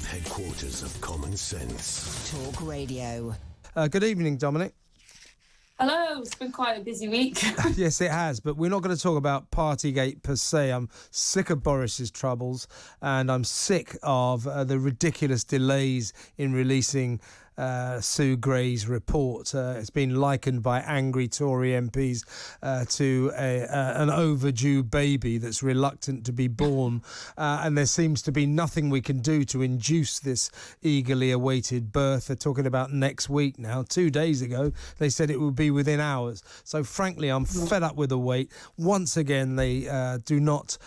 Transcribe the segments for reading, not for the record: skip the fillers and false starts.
headquarters of common sense. Talk Radio. Good evening, Dominic. Hello, it's been quite a busy week. Yes, it has, but we're not going to talk about partygate per se. I'm sick of Boris's troubles, and I'm sick of the ridiculous delays in releasing Sue Gray's report. It's been likened by angry Tory MPs to an overdue baby that's reluctant to be born, and there seems to be nothing we can do to induce this eagerly awaited birth. They're talking about next week now. 2 days ago, they said it would be within hours. So frankly, I'm fed up with the wait. Once again, they do not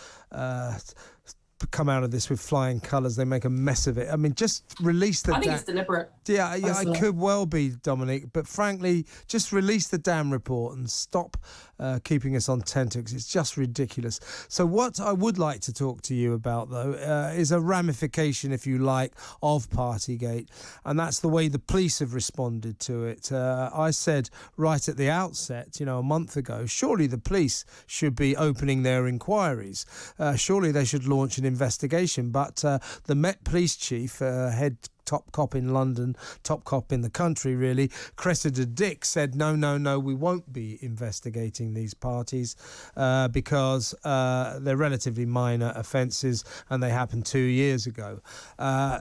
come out of this with flying colours. They make a mess of it. I mean, just release the... I think it's deliberate. Yeah, it could well be, Dominic. But frankly, just release the damn report and stop keeping us on tenterhooks. It's just ridiculous. So what I would like to talk to you about, though, is a ramification, if you like, of Partygate. And that's the way the police have responded to it. I said right at the outset, a month ago, surely the police should be opening their inquiries. Surely they should launch an investigation. But the Met Police Chief, head top cop in London, top cop in the country, really, Cressida Dick, said, no, we won't be investigating these parties because they're relatively minor offences and they happened 2 years ago.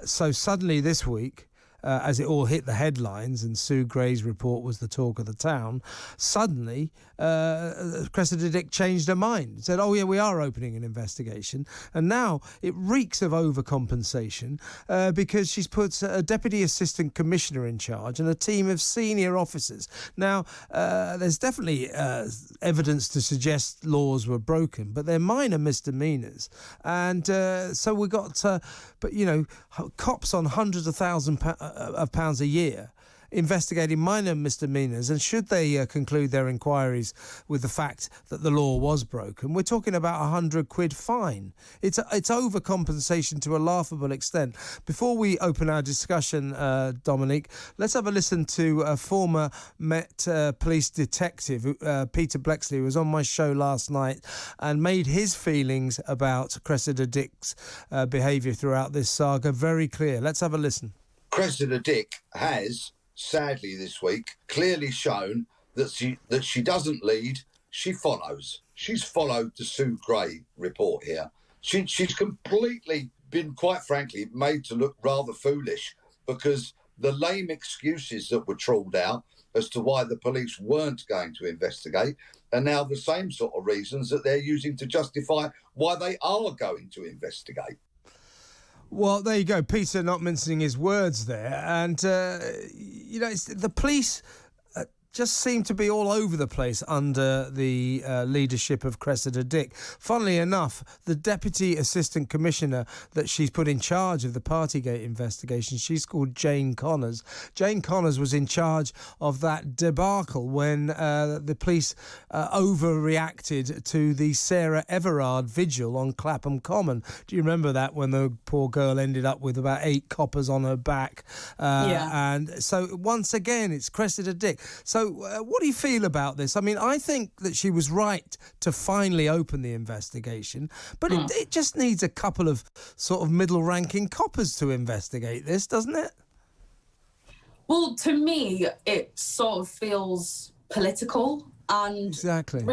So suddenly this week, as it all hit the headlines and Sue Gray's report was the talk of the town, suddenly Cressida Dick changed her mind, said, oh yeah, we are opening an investigation. And now it reeks of overcompensation because she's put a Deputy Assistant Commissioner in charge and a team of senior officers. Now, there's definitely evidence to suggest laws were broken, but they're minor misdemeanors. And so we got, cops on hundreds of thousands of pounds a year investigating minor misdemeanors, and should they conclude their inquiries with the fact that the law was broken, we're talking about £100 fine. It's overcompensation to a laughable extent. Before we open our discussion, Dominique, let's have a listen to a former Met Police detective, Peter Blexley, who was on my show last night and made his feelings about Cressida Dick's behaviour throughout this saga very clear. Let's have a listen. Cressida Dick has, sadly this week, clearly shown that she doesn't lead, she follows. She's followed the Sue Gray report here. She's completely been, quite frankly, made to look rather foolish, because the lame excuses that were trawled out as to why the police weren't going to investigate are now the same sort of reasons that they're using to justify why they are going to investigate. Well, there you go. Peter not mincing his words there. And, the police just seem to be all over the place under the leadership of Cressida Dick. Funnily enough, the Deputy Assistant Commissioner that she's put in charge of the Partygate investigation, she's called Jane Connors. Jane Connors was in charge of that debacle when the police overreacted to the Sarah Everard vigil on Clapham Common. Do you remember that, when the poor girl ended up with about 8 coppers on her back? Yeah. And so once again, it's Cressida Dick. So what do you feel about this? I mean, I think that she was right to finally open the investigation, but it just needs a couple of sort of middle-ranking coppers to investigate this, doesn't it? Well, to me, it sort of feels political. And exactly. The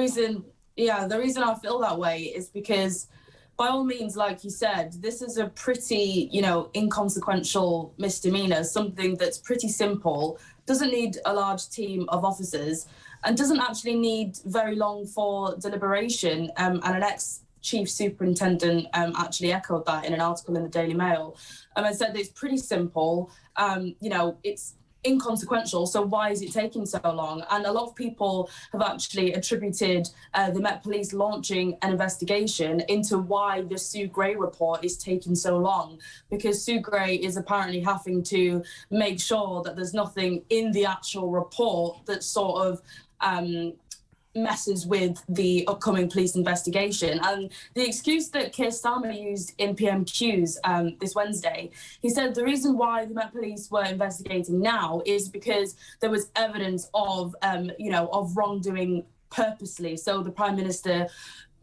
reason I feel that way is because, by all means, like you said, this is a pretty, inconsequential misdemeanor, something that's pretty simple, doesn't need a large team of officers, and doesn't actually need very long for deliberation. And an ex-chief superintendent actually echoed that in an article in the Daily Mail, and said that it's pretty simple. It's inconsequential, so why is it taking so long? And a lot of people have actually attributed the Met Police launching an investigation into why the Sue Gray report is taking so long, because Sue Gray is apparently having to make sure that there's nothing in the actual report that sort of messes with the upcoming police investigation. And the excuse that Keir Starmer used in PMQs this Wednesday, he said the reason why the Met Police were investigating now is because there was evidence of, of wrongdoing purposely. So the Prime Minister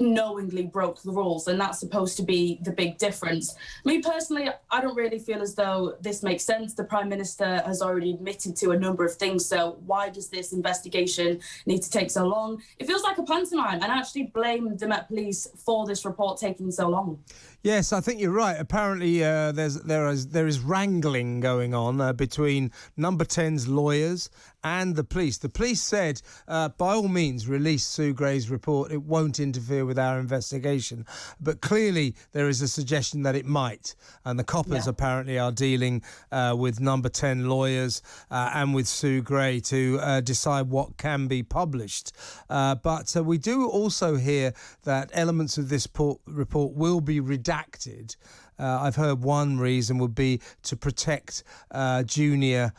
knowingly broke the rules, and that's supposed to be the big difference. Me personally, I don't really feel as though this makes sense. The Prime Minister has already admitted to a number of things, so why does this investigation need to take so long? It feels like a pantomime, and I actually blame the Met Police for this report taking so long. Yes, I think you're right. Apparently, there is wrangling going on between Number 10's lawyers and the police. The police said, by all means, release Sue Gray's report. It won't interfere with our investigation. But clearly, there is a suggestion that it might. And the coppers apparently are dealing with Number 10 lawyers and with Sue Gray to decide what can be published. But we do also hear that elements of this report will be redacted. I've heard one reason would be to protect junior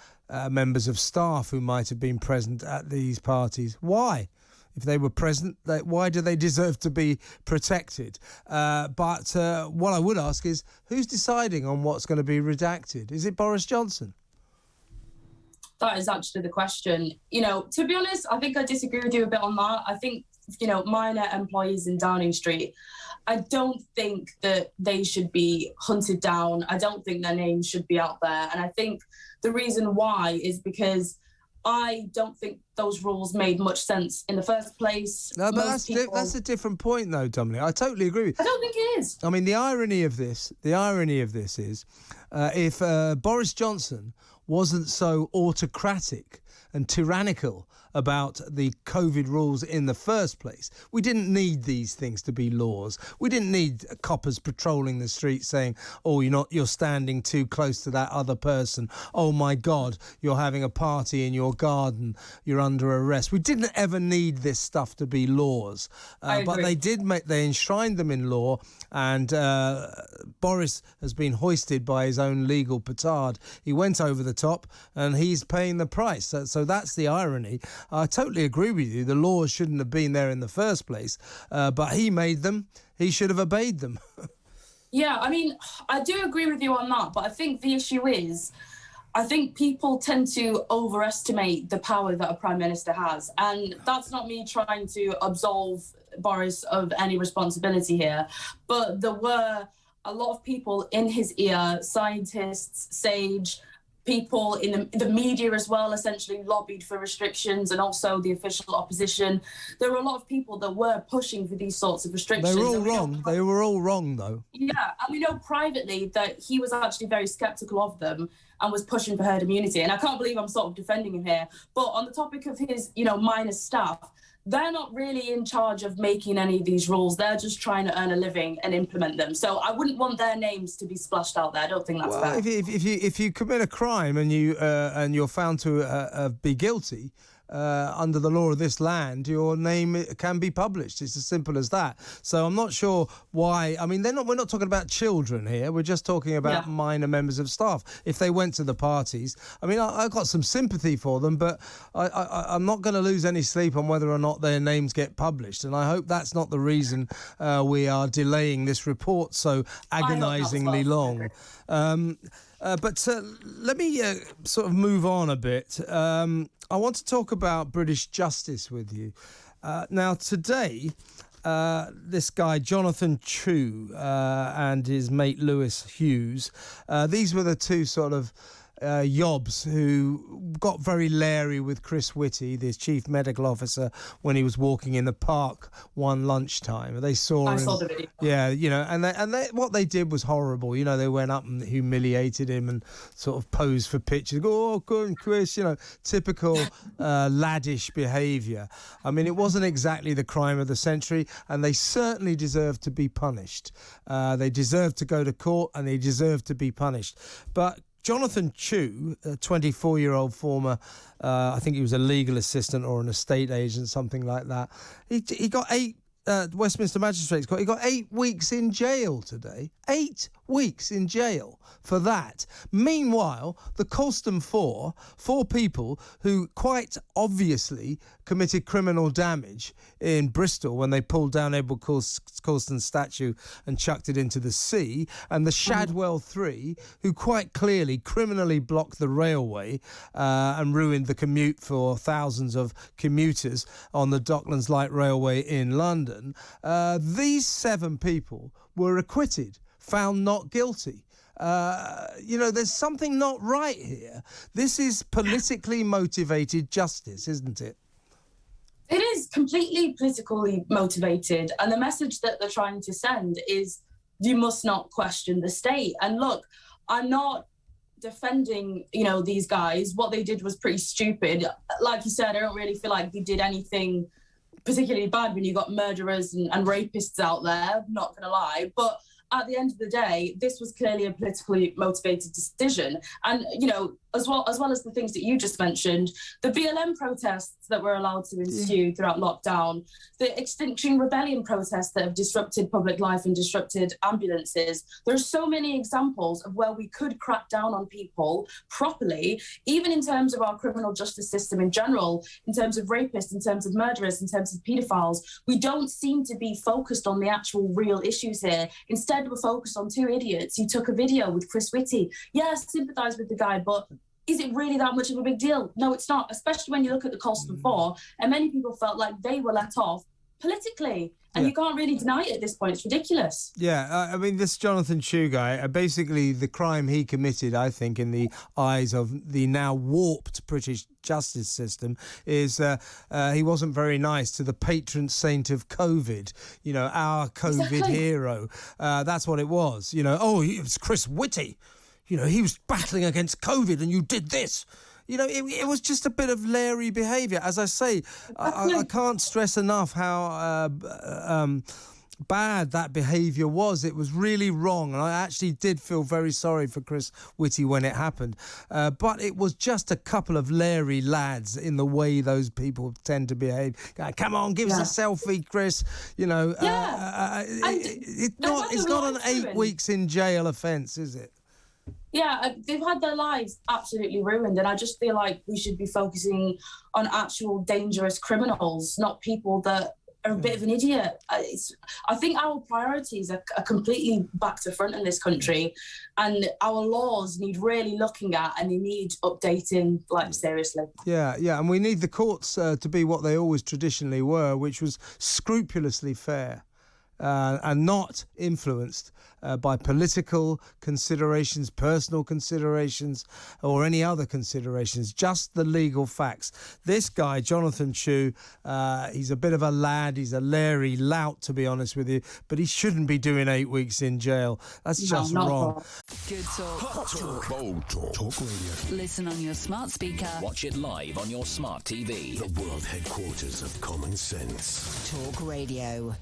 members of staff who might have been present at these parties. Why? If they were present, why do they deserve to be protected? But what I would ask is, who's deciding on what's going to be redacted? Is it Boris Johnson? That is actually the question. To be honest, I think I disagree with you a bit on that. I think, minor employees in Downing Street, I don't think that they should be hunted down. I don't think their names should be out there. And I think the reason why is because I don't think those rules made much sense in the first place. No, but that's a different point, though, Dominic. I totally agree with you. I don't think it is. I mean, the irony of this is, if Boris Johnson wasn't so autocratic and tyrannical about the COVID rules in the first place, we didn't need these things to be laws. We didn't need coppers patrolling the streets saying, "Oh, you're standing too close to that other person. Oh my God, you're having a party in your garden. You're under arrest." We didn't ever need this stuff to be laws, but they enshrined them in law, and Boris has been hoisted by his own legal petard. He went over the top, and he's paying the price. So that's the irony. I totally agree with you. The laws shouldn't have been there in the first place, but he made them. He should have obeyed them. Yeah, I mean, I do absolutely with you on that, but I think the issue is, I think people tend to overestimate the power that a Prime Minister has. And that's not me trying to absolve Boris of any responsibility here, but there were a lot of people in his ear, scientists, SAGE, people in the media as well, essentially lobbied for restrictions, and also the official opposition. There were a lot of people that were pushing for these sorts of restrictions. They were all wrong. They were all wrong, though. Yeah, and we know privately that he was actually very sceptical of them and was pushing for herd immunity. And I can't believe I'm sort of defending him here. But on the topic of his, minor staff, they're not really in charge of making any of these rules. They're just trying to earn a living and implement them. So I wouldn't want their names to be splashed out there. I don't think that's fair. If you commit a crime and you're found to be guilty, under the law of this land, your name can be published. It's as simple as that. So I'm not sure why. I mean, we're not talking about children here. We're just talking about minor members of staff. If they went to the parties, I mean, I've got some sympathy for them, but I'm not going to lose any sleep on whether or not their names get published. And I hope that's not the reason we are delaying this report so agonisingly long. But let me sort of move on a bit. I want to talk about British justice with you. Now, today, this guy, Jonathan Chew, and his mate Lewis Hughes, these were the two sort of yobs who got very leery with Chris Whitty, the chief medical officer, when he was walking in the park one lunchtime. They saw him. I saw the video. Yeah, and they what they did was horrible. They went up and humiliated him and sort of posed for pictures. Go, "Oh, go on, Chris," typical laddish behaviour. I mean, it wasn't exactly the crime of the century, and they certainly deserved to be punished. They deserved to go to court, and they deserved to be punished. But Jonathan Chew, a 24-year-old former, I think he was a legal assistant or an estate agent, something like that. He got Westminster Magistrates Court, he got 8 weeks in jail today. 8 weeks in jail for that. Meanwhile, the Colston four people who quite obviously committed criminal damage in Bristol when they pulled down Edward Colston's statue and chucked it into the sea, and the Shadwell Three, who quite clearly criminally blocked the railway and ruined the commute for thousands of commuters on the Docklands Light Railway in London. These 7 people were acquitted, found not guilty. There's something not right here. This is politically motivated justice, isn't it? It is completely politically motivated. And the message that they're trying to send is you must not question the state. And look, I'm not defending, these guys. What they did was pretty stupid. Like you said, I don't really feel like they did anything particularly bad when you got murderers and rapists out there, not going to lie. But at the end of the day, this was clearly a politically motivated decision. And, as well as the things that you just mentioned, the BLM protests that were allowed to ensue throughout lockdown, the Extinction Rebellion protests that have disrupted public life and disrupted ambulances. There are so many examples of where we could crack down on people properly, even in terms of our criminal justice system in general, in terms of rapists, in terms of murderers, in terms of paedophiles. We don't seem to be focused on the actual real issues here. Instead, we're focused on 2 idiots who took a video with Chris Whitty. Yeah, I sympathise with the guy, but is it really that much of a big deal? No, it's not, especially when you look at the Colston 4, and many people felt like they were let off politically. And you can't really deny it at this point. It's ridiculous. Yeah, this Jonathan Chew guy, basically the crime he committed, I think, in the eyes of the now warped British justice system, is he wasn't very nice to the patron saint of COVID, our COVID hero. That's what it was. It was Chris Whitty. He was battling against COVID and you did this. It was just a bit of leery behaviour. As I say, I can't stress enough how bad that behaviour was. It was really wrong, and I actually did feel very sorry for Chris Whitty when it happened. But it was just a couple of leery lads in the way those people tend to behave. Come on, give us a selfie, Chris. It's not an 8 weeks in jail offence, is it? Yeah, they've had their lives absolutely ruined, and I just feel like we should be focusing on actual dangerous criminals, not people that are a bit of an idiot. I think our priorities are completely back to front in this country, and our laws need really looking at, and they need updating, seriously. Yeah, and we need the courts to be what they always traditionally were, which was scrupulously fair. And not influenced by political considerations, personal considerations, or any other considerations, just the legal facts. This guy, Jonathan Chew, he's a bit of a lad, he's a leery lout, to be honest with you, but he shouldn't be doing 8 weeks in jail. That's just wrong. Good talk. Hot talk. Bold talk. Talk radio. Listen on your smart speaker. Watch it live on your smart TV. The world headquarters of common sense. Talk Radio.